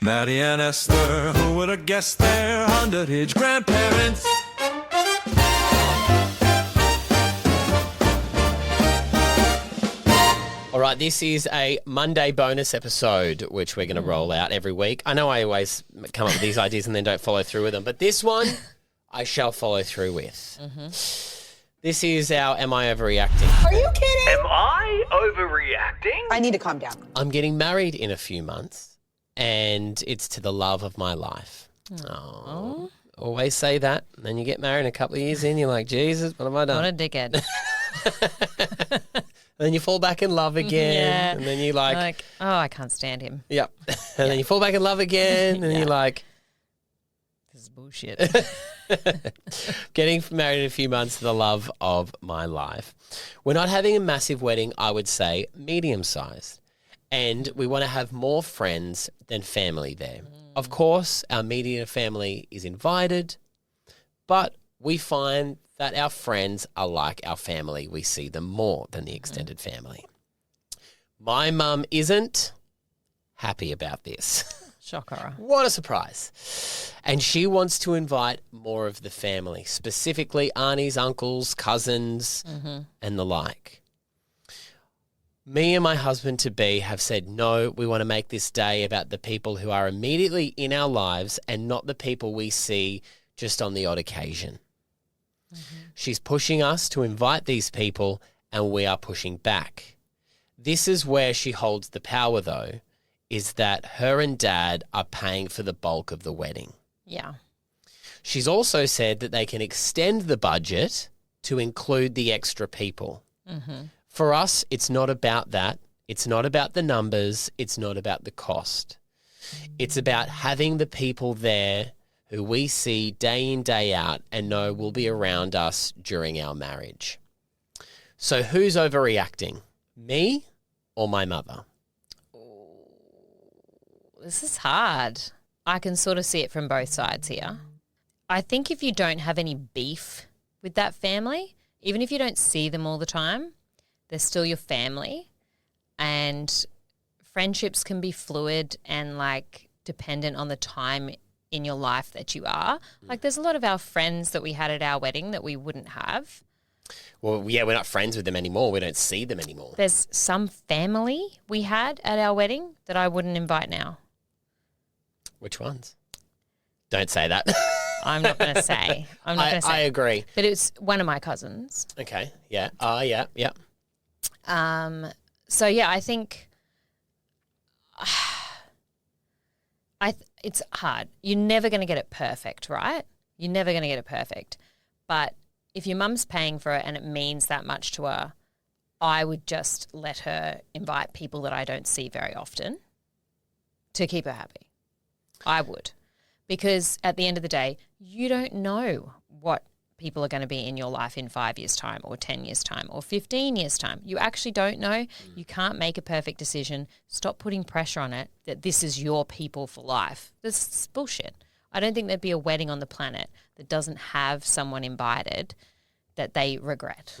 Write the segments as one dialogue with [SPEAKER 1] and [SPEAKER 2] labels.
[SPEAKER 1] Mary and Esther, who would have guessed their underage grandparents?
[SPEAKER 2] All right, this is a Monday bonus episode, which we're going to roll out every week. I know I always come up with these ideas and then don't follow through with them, but this one I shall follow through with. This is our Am I Overreacting?
[SPEAKER 3] Are you kidding?
[SPEAKER 4] Am I overreacting?
[SPEAKER 3] I need to calm down.
[SPEAKER 2] I'm getting married in a few months, and it's to the love of my life. Oh. Always say that. And then you get married, and a couple of years in, you're like, Jesus, what have I done?
[SPEAKER 5] What a dickhead.
[SPEAKER 2] And then you fall back in love again.
[SPEAKER 5] Yeah.
[SPEAKER 2] And then you're like,
[SPEAKER 5] oh, I can't stand him.
[SPEAKER 2] yep. And then you fall back in love again. And you're like,
[SPEAKER 5] This is bullshit.
[SPEAKER 2] getting married in a few months to the love of my life. We're not having a massive wedding, I would say medium-sized. And we want to have more friends than family there. Of course, our immediate family is invited, but we find that our friends are like our family. We see them more than the extended family. My mum isn't happy about this.
[SPEAKER 5] Shock horror.
[SPEAKER 2] What a surprise. And she wants to invite more of the family, specifically aunties, uncles, cousins, and the like. Me and my husband-to-be have said, no, we want to make this day about the people who are immediately in our lives and not the people we see just on the odd occasion. She's pushing us to invite these people, and we are pushing back. This is where she holds the power, though, is that her and Dad are paying for the bulk of the wedding.
[SPEAKER 5] Yeah.
[SPEAKER 2] She's also said that they can extend the budget to include the extra people. For us, it's not about that. It's not about the numbers. It's not about the cost. It's about having the people there who we see day in, day out and know will be around us during our marriage. So who's overreacting, me or my mother?
[SPEAKER 5] This is hard. I can sort of see it from both sides here. I think if you don't have any beef with that family, even if you don't see them all the time, they're still your family, and friendships can be fluid and like dependent on the time in your life that you are. Like there's a lot of our friends that we had at our wedding that we wouldn't have.
[SPEAKER 2] Well, yeah, we're not friends with them anymore. We don't see them anymore.
[SPEAKER 5] There's some family we had at our wedding that I wouldn't invite now.
[SPEAKER 2] Which ones? Don't say that.
[SPEAKER 5] I'm not going to say. I'm not going to say.
[SPEAKER 2] I agree.
[SPEAKER 5] But it's one of my cousins.
[SPEAKER 2] Okay. Yeah. Yeah.
[SPEAKER 5] So yeah, I think it's hard. You're never going to get it perfect, right? You're never going to get it perfect. But if your mum's paying for it and it means that much to her, I would just let her invite people that I don't see very often to keep her happy. I would. Because at the end of the day, you don't know what people are going to be in your life in 5 years' time or 10 years' time or 15 years' time. You actually don't know. You can't make a perfect decision. Stop putting pressure on it that this is your people for life. This is bullshit. I don't think there'd be a wedding on the planet that doesn't have someone invited that they regret.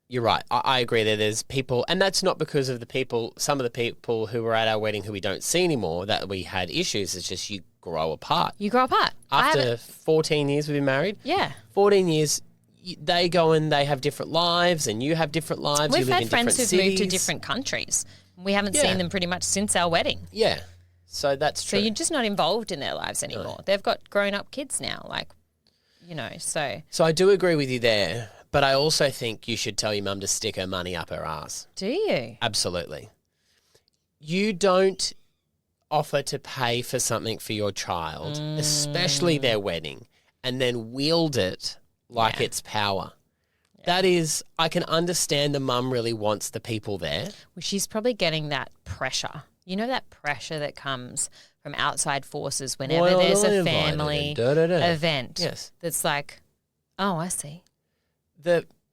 [SPEAKER 2] You're right. I agree that there's people, and that's not because of the people, some of the people who were at our wedding who we don't see anymore, that we had issues. It's just you grow apart.
[SPEAKER 5] You grow apart.
[SPEAKER 2] After 14 years we've been married?
[SPEAKER 5] Yeah.
[SPEAKER 2] 14 years, they go and they have different lives and you have different lives.
[SPEAKER 5] We've
[SPEAKER 2] you live
[SPEAKER 5] had
[SPEAKER 2] in
[SPEAKER 5] friends
[SPEAKER 2] different
[SPEAKER 5] who've moved to
[SPEAKER 2] cities.
[SPEAKER 5] different countries. We haven't
[SPEAKER 2] Yeah.
[SPEAKER 5] seen them pretty much since our wedding.
[SPEAKER 2] Yeah. So that's
[SPEAKER 5] So
[SPEAKER 2] true.
[SPEAKER 5] you're just not involved in their lives anymore. They've got grown-up kids now, like, you know, so.
[SPEAKER 2] So I do agree with you there, but I also think you should tell your mum to stick her money up her ass.
[SPEAKER 5] Do you?
[SPEAKER 2] Absolutely. You don't offer to pay for something for your child, especially their wedding, and then wield it like it's power. Yeah. That is, I can understand the mum really wants the people there.
[SPEAKER 5] Well, she's probably getting that pressure. You know that pressure that comes from outside forces whenever
[SPEAKER 2] Well,
[SPEAKER 5] there's a
[SPEAKER 2] invited
[SPEAKER 5] family
[SPEAKER 2] and da-da-da.
[SPEAKER 5] event.
[SPEAKER 2] Yes.
[SPEAKER 5] That's like, oh, I see.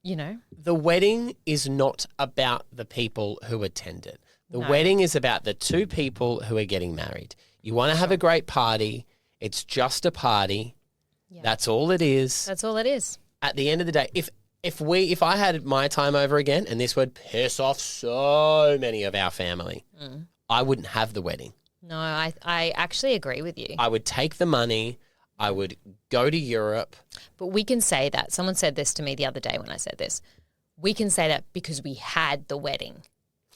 [SPEAKER 5] You know?
[SPEAKER 2] The wedding is not about the people who attend it. The
[SPEAKER 5] No.
[SPEAKER 2] wedding is about the two people who are getting married. You want to have a great party. It's just a party.
[SPEAKER 5] Yeah.
[SPEAKER 2] That's all it is.
[SPEAKER 5] That's all it is.
[SPEAKER 2] At the end of the day, if I had my time over again, and this would piss off so many of our family, I wouldn't have the wedding.
[SPEAKER 5] No, I actually agree with you.
[SPEAKER 2] I would take the money. I would go to Europe.
[SPEAKER 5] But we can say that. Someone said this to me the other day when I said this. We can say that because we had the wedding.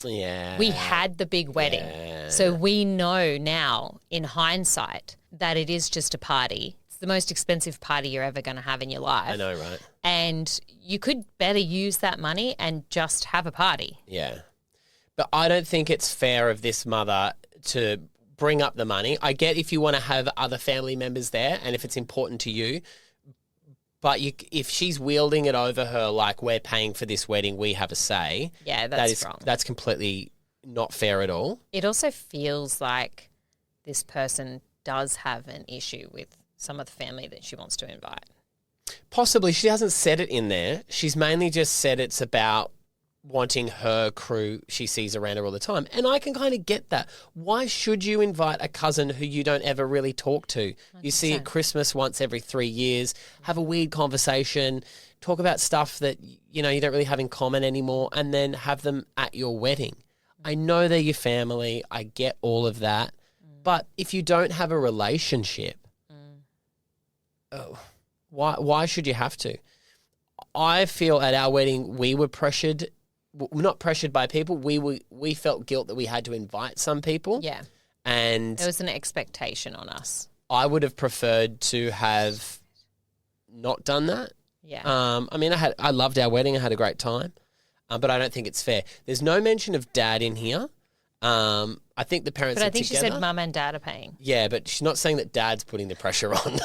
[SPEAKER 2] Yeah.
[SPEAKER 5] We had the big wedding.
[SPEAKER 2] Yeah.
[SPEAKER 5] So we know now, in hindsight, that it is just a party. It's the most expensive party you're ever going to have in your life.
[SPEAKER 2] I know, right?
[SPEAKER 5] And you could better use that money and just have a party.
[SPEAKER 2] Yeah. But I don't think it's fair of this mother to bring up the money. I get if you want to have other family members there and if it's important to you, but if she's wielding it over her like we're paying for this wedding, we have a say.
[SPEAKER 5] Yeah, that's wrong.
[SPEAKER 2] That's completely not fair at all.
[SPEAKER 5] It also feels like this person does have an issue with some of the family that she wants to invite.
[SPEAKER 2] Possibly. She hasn't said it in there. She's mainly just said it's about wanting her crew she sees around her all the time. And I can kind of get that. Why should you invite a cousin who you don't ever really talk to? 100%. You see at Christmas once every 3 years, have a weird conversation, talk about stuff that, you know, you don't really have in common anymore, and then have them at your wedding. I know they're your family. I get all of that. But if you don't have a relationship, why should you have to? I feel at our wedding we were pressured. We're not pressured by people. We felt guilt that we had to invite some people.
[SPEAKER 5] Yeah.
[SPEAKER 2] And
[SPEAKER 5] there was an expectation on us.
[SPEAKER 2] I would have preferred to have not done that.
[SPEAKER 5] Yeah.
[SPEAKER 2] I mean, I loved our wedding. I had a great time. But I don't think it's fair. There's no mention of dad in here. I think the parents
[SPEAKER 5] But
[SPEAKER 2] are
[SPEAKER 5] I think
[SPEAKER 2] together.
[SPEAKER 5] she said mum and dad are paying.
[SPEAKER 2] Yeah, but she's not saying that dad's putting the pressure on.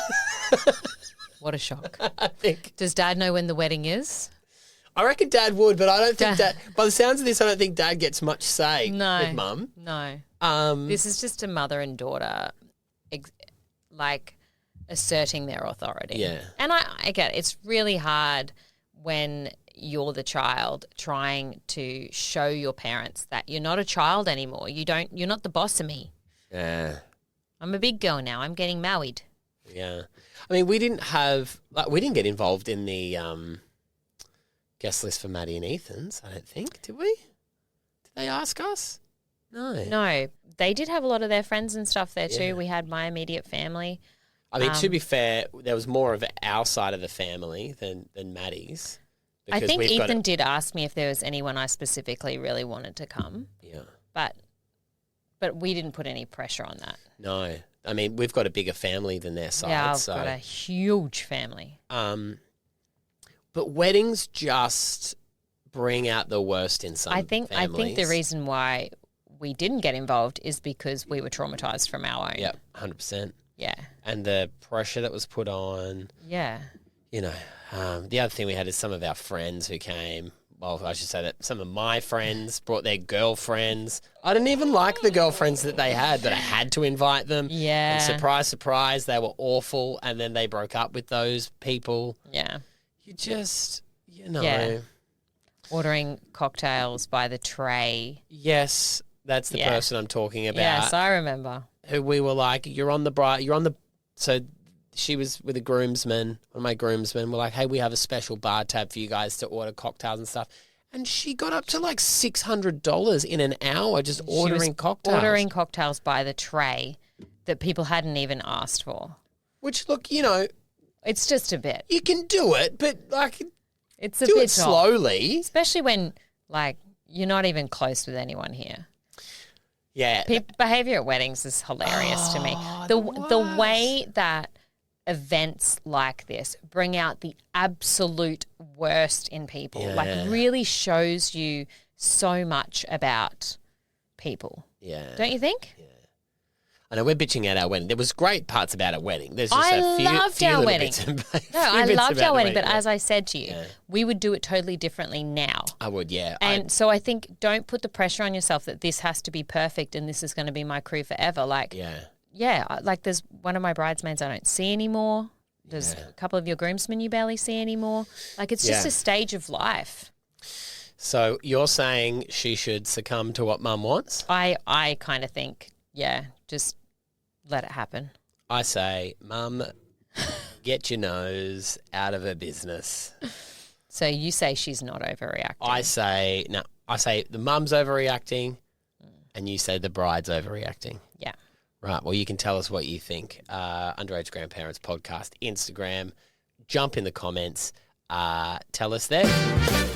[SPEAKER 5] What a shock.
[SPEAKER 2] I think.
[SPEAKER 5] Does dad know when the wedding is?
[SPEAKER 2] I reckon dad would, but I don't think dad, by the sounds of this, I don't think dad gets much say with mum.
[SPEAKER 5] No.
[SPEAKER 2] Um,
[SPEAKER 5] This is just a mother and daughter, asserting their authority.
[SPEAKER 2] Yeah.
[SPEAKER 5] And I get it. It's really hard when you're the child trying to show your parents that you're not a child anymore. You're not the boss of me.
[SPEAKER 2] Yeah.
[SPEAKER 5] I'm a big girl now. I'm getting married.
[SPEAKER 2] Yeah. I mean, we didn't get involved in the guest list for Maddie and Ethan's, I don't think, did we? Did they ask us? No.
[SPEAKER 5] No. They did have a lot of their friends and stuff there too.
[SPEAKER 2] Yeah.
[SPEAKER 5] We had my immediate family.
[SPEAKER 2] I mean, to be fair, there was more of our side of the family than Maddie's.
[SPEAKER 5] I think
[SPEAKER 2] we've got
[SPEAKER 5] Ethan did ask me if there was anyone I specifically really wanted to come.
[SPEAKER 2] Yeah.
[SPEAKER 5] But we didn't put any pressure on that.
[SPEAKER 2] No. I mean, we've got a bigger family than their side.
[SPEAKER 5] Yeah, I've got a huge family.
[SPEAKER 2] But weddings just bring out the worst in some
[SPEAKER 5] families. I think the reason why we didn't get involved is because we were traumatized from our own.
[SPEAKER 2] Yeah, 100%.
[SPEAKER 5] Yeah.
[SPEAKER 2] And the pressure that was put on.
[SPEAKER 5] Yeah.
[SPEAKER 2] You know, the other thing we had is some of our friends who came. Well, I should say that some of my friends brought their girlfriends. I didn't even like the girlfriends that they had, but I had to invite them.
[SPEAKER 5] Yeah.
[SPEAKER 2] And surprise, surprise, they were awful. And then they broke up with those people.
[SPEAKER 5] Yeah.
[SPEAKER 2] You just, you know.
[SPEAKER 5] Yeah. Ordering cocktails by the tray.
[SPEAKER 2] Yes, that's the person I'm talking about.
[SPEAKER 5] Yes, I remember.
[SPEAKER 2] Who we were like, so she was with a groomsman, one of my groomsmen. We're like, hey, we have a special bar tab for you guys to order cocktails and stuff. And she got up to like $600 in an hour just ordering cocktails.
[SPEAKER 5] Ordering cocktails by the tray that people hadn't even asked for.
[SPEAKER 2] Which, look, you know.
[SPEAKER 5] It's just a bit.
[SPEAKER 2] You can do it, but like,
[SPEAKER 5] it's a
[SPEAKER 2] do
[SPEAKER 5] bit
[SPEAKER 2] it slowly.
[SPEAKER 5] Especially when, like, you're not even close with anyone here.
[SPEAKER 2] Yeah.
[SPEAKER 5] Behavior at weddings is hilarious to me. The way that events like this bring out the absolute worst in people, like really shows you so much about people.
[SPEAKER 2] Yeah.
[SPEAKER 5] Don't you think?
[SPEAKER 2] Yeah. I know we're bitching at our wedding. There was great parts about our wedding. There's just
[SPEAKER 5] I
[SPEAKER 2] a few,
[SPEAKER 5] loved
[SPEAKER 2] few
[SPEAKER 5] our
[SPEAKER 2] little
[SPEAKER 5] wedding.
[SPEAKER 2] bits
[SPEAKER 5] I loved our wedding, but
[SPEAKER 2] yeah.
[SPEAKER 5] as I said to you, we would do it totally differently now.
[SPEAKER 2] I would, yeah.
[SPEAKER 5] And so I think don't put the pressure on yourself that this has to be perfect and this is going to be my crew forever. Like, like there's one of my bridesmaids I don't see anymore. There's a couple of your groomsmen you barely see anymore. Like, it's just a stage of life.
[SPEAKER 2] So you're saying she should succumb to what mum wants?
[SPEAKER 5] I kind of think, just let it happen.
[SPEAKER 2] I say, mum, get your nose out of her business.
[SPEAKER 5] So you say she's not overreacting.
[SPEAKER 2] I say the mum's overreacting and you say the bride's overreacting.
[SPEAKER 5] Yeah.
[SPEAKER 2] Right. Well, you can tell us what you think. Underage Grandparents Podcast, Instagram. Jump in the comments. Tell us there.